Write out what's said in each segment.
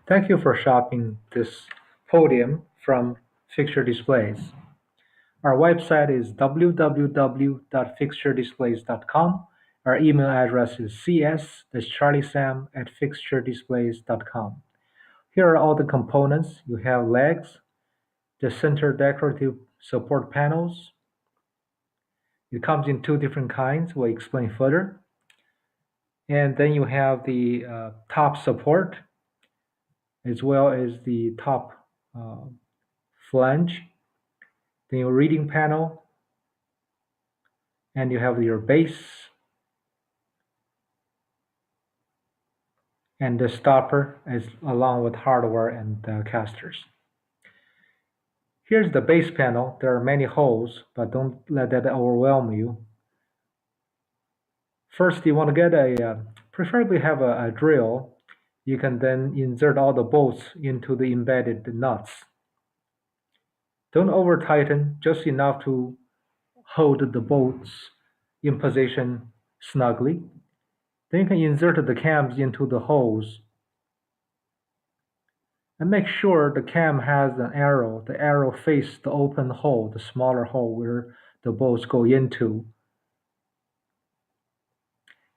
Thank you for shopping this podium from Fixture Displays. Our website is www.fixturedisplays.com. Our email address is cs, that's Charlie Sam, at fixturedisplays.com. Here are all the components. You have legs, the center decorative support panels. It comes in two different kinds. We'll explain further. And then you have the top support as well as the top uh, flange, then your reading panel, and you have your base and the stopper along with hardware and casters. Here's the base panel. There are many holes, but don't let that overwhelm you. First, you want to get preferably have a drill. You can then insert all the bolts into the embedded nuts. Don't over tighten, just enough to hold the bolts in position snugly. Then you can insert the cams into the holes and make sure the cam has an arrow. The arrow faces the open hole, the smaller hole where the bolts go into.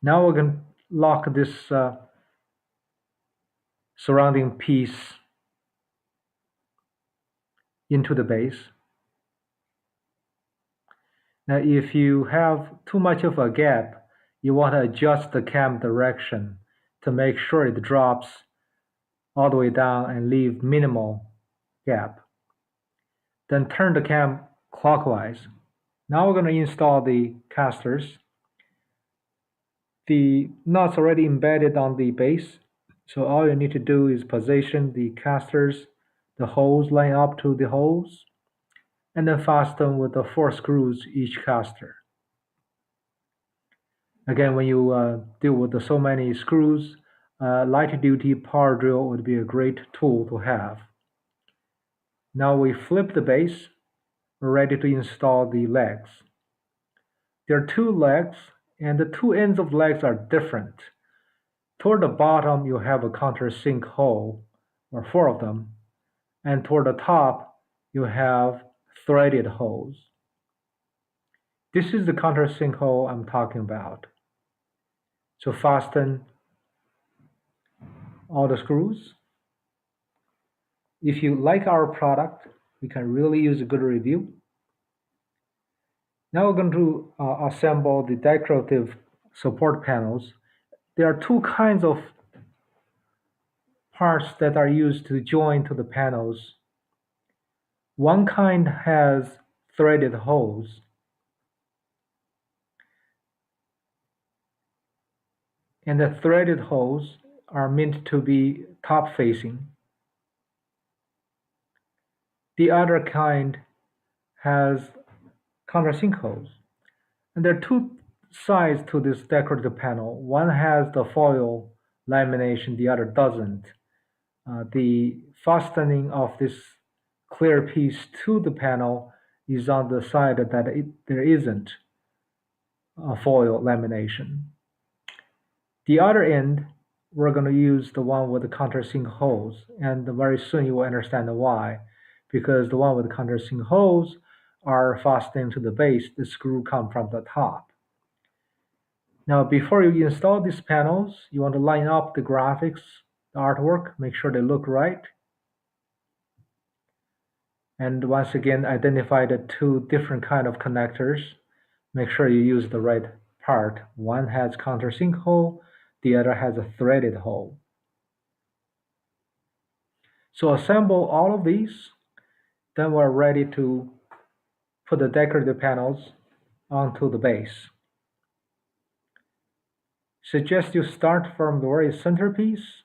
Now we can lock this surrounding piece into the base. Now if you have too much of a gap, you want to adjust the cam direction to make sure it drops all the way down and leave minimal gap. Then turn the cam clockwise. Now we're going to install the casters. The nuts already embedded on the base, so all you need to do is position the casters, the holes line up to the holes, and then fasten with the 4 screws each caster. Again, when you deal with so many screws, light-duty power drill would be a great tool to have. Now we flip the base. We're ready to install the legs. There are 2 legs, and the 2 ends of the legs are different. Toward the bottom, you have a countersink hole, or 4 of them, and toward the top, you have threaded holes. This is the countersink hole I'm talking about. So fasten all the screws. If you like our product, we can really use a good review. Now we're going to assemble the decorative support panels. There are 2 kinds of parts that are used to join to the panels. One kind has threaded holes, and the threaded holes are meant to be top facing. The other kind has countersink holes. And there are 2 sides to this decorative panel. One has the foil lamination, the other doesn't. The fastening of this clear piece to the panel is on the side that there isn't a foil lamination. The other end, we're going to use the one with the countersink holes, and very soon you will understand why. Because the one with the countersink holes are fastened to the base, the screw comes from the top. Now, before you install these panels, you want to line up the graphics, the artwork, make sure they look right. And once again, identify the 2 different kind of connectors. Make sure you use the right part. One has countersink hole, the other has a threaded hole. So assemble all of these, then we're ready to put the decorative panels onto the base. Suggest you start from the very centerpiece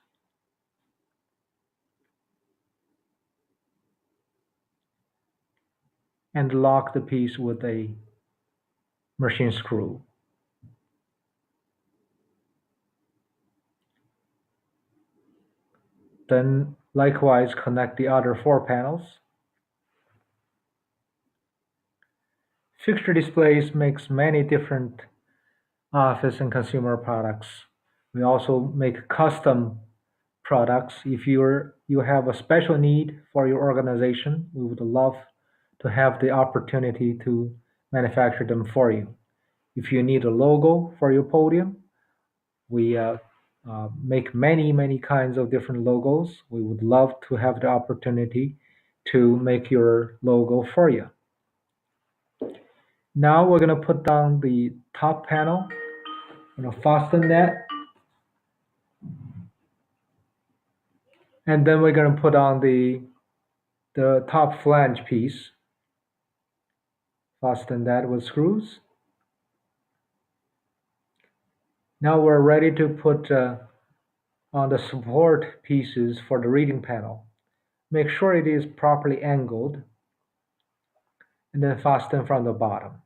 and lock the piece with a machine screw. Then likewise connect the other 4 panels. Fixture Displays makes many different office and consumer products. We also make custom products. If you have a special need for your organization, we would love to have the opportunity to manufacture them for you. If you need a logo for your podium, we make many kinds of different logos. We would love to have the opportunity to make your logo for you. Now we're going to put down the top panel, fasten that, and then we're going to put on the top flange piece. Fasten that with screws. Now we're ready to put on the support pieces for the reading panel. Make sure it is properly angled and then fasten from the bottom.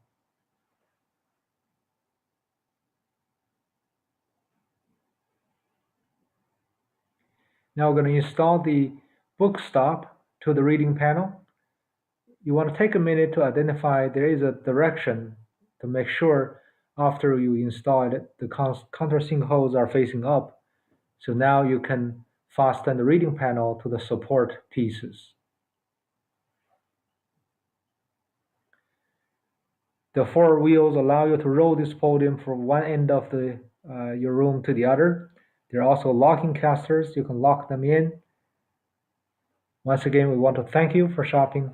Now we're going to install the book stop to the reading panel. You want to take a minute to identify there is a direction to make sure after you install it, the countersink holes are facing up. So now you can fasten the reading panel to the support pieces. The four wheels allow you to roll this podium from one end of your room to the other. There are also locking casters. You can lock them in. Once again, we want to thank you for shopping